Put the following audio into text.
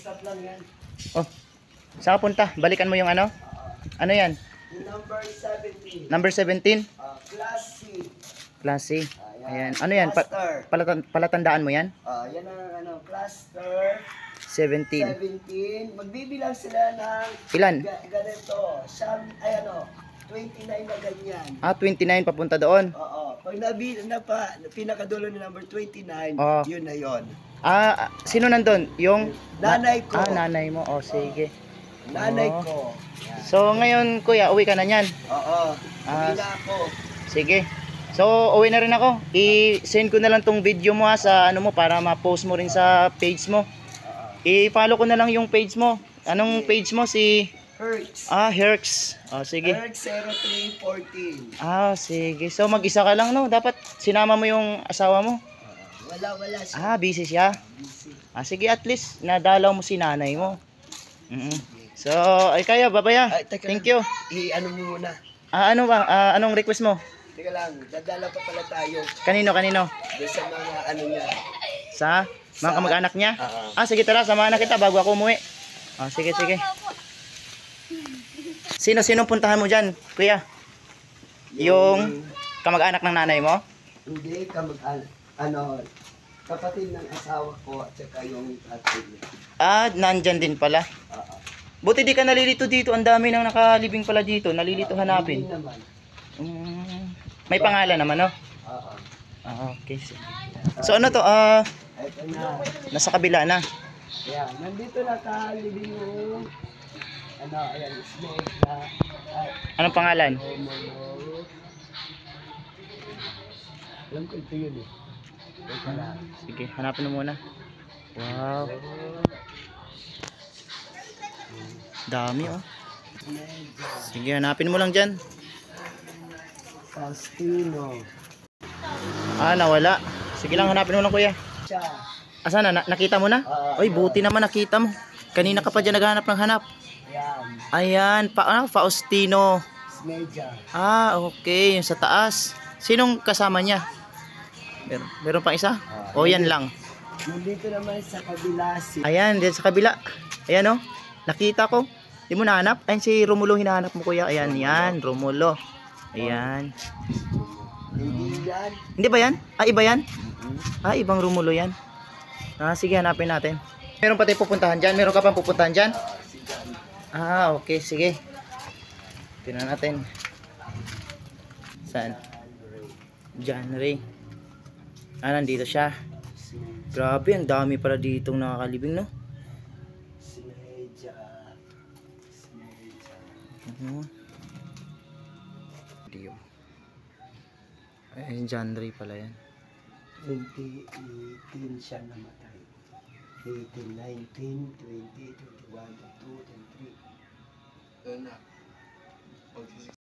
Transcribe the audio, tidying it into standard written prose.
stop lang yan. Oh, saan ka punta? Balikan mo yung ano? Ano yan? Number 17. Number 17? Class C. Class C. Ayan. Ano yan? Cluster. Palatandaan mo yan? Yan ang ano, cluster 17. 17. Magbibilang sila ng Ilan? ganito. Siyam, ay ano, 29 na ganyan. 29 papunta doon. Oo. Pag pinakadulo ni number 29, yun na yun. Sino nandun? Yung Nanay ko. nanay mo. Oh, sige. Nanay ko. Yan. So, ngayon, kuya, uwi ka na niyan. Oo. Uwi na ako. Sige. So, uwi na rin ako. I-send ko na lang tong video mo sa ano mo para ma-post mo rin sa page mo. I-follow ko na lang yung page mo. Anong page mo? Si Hertz. Hertz. Sige. Hertz 0314. Sige. So, mag-isa ka lang, no? Dapat sinama mo yung asawa mo. Wala siya. Busy siya. Busy. Sige, at least nadalaw mo si nanay mo. So, ay kayo, babaya. Thank you. I-ano mo muna. Ano ba? Anong request mo? Teka lang, dadala pa pala tayo. Kanino? Doon sa mga ano niya. Sa mga kamag-anak niya? Sige, tara, samahan na kita bago ako umuwi. Sige. Sino puntahan mo dyan, kuya? Yung kamag-anak ng nanay mo? Hindi, kapatid ng asawa ko at saka yung tatay niya. Nandyan din pala. Buti di ka nalilito dito. Ang dami nang nakalibing pala dito. Nalilito hanapin. Hindi naman. May pangalan naman, no? Okay. So ano to? Ito na. Nasa kabila na. Ayan, nandito na kalibing yung ayan, snake na. Anong pangalan? Alam ko ito yun eh. Ito na. Sige, hanapin mo muna. Wow. Dami, oh. Sige, hanapin mo lang dyan. Faustino. Nawala. Sige lang, hanapin mo lang, kuya. Siya. Asan na? Nakita mo na? Oy, buti naman nakita mo. Kanina ka pa dyan naghahanap ng hanap. Ayan. Ayan, Faustino. Smeja. Okay, yung sa taas. Sinong kasama niya? Meron pang isa? Yan lang. Nandito naman sa kabila si... Ayan, dyan sa kabila. Ayan, oh. Nakita ko. Di mo nahanap? Ayan si Romulo, hinahanap mo, kuya. Ayan, yan, Romulo. Ayan. Hindi yan. Hindi ba yan? Iba yan? Ibang Romulo yan. Sige, hanapin natin. Meron pa tayo pupuntahan dyan? Meron ka pang pupuntahan dyan? Okay, sige. Tingnan natin. Saan? John Ray. Nandito siya. Grabe, ang dami pala ditong nakakalibing, no? John Ray pala yan. 2018 siya namatay. 18, 19, 20, 21, 22, 23.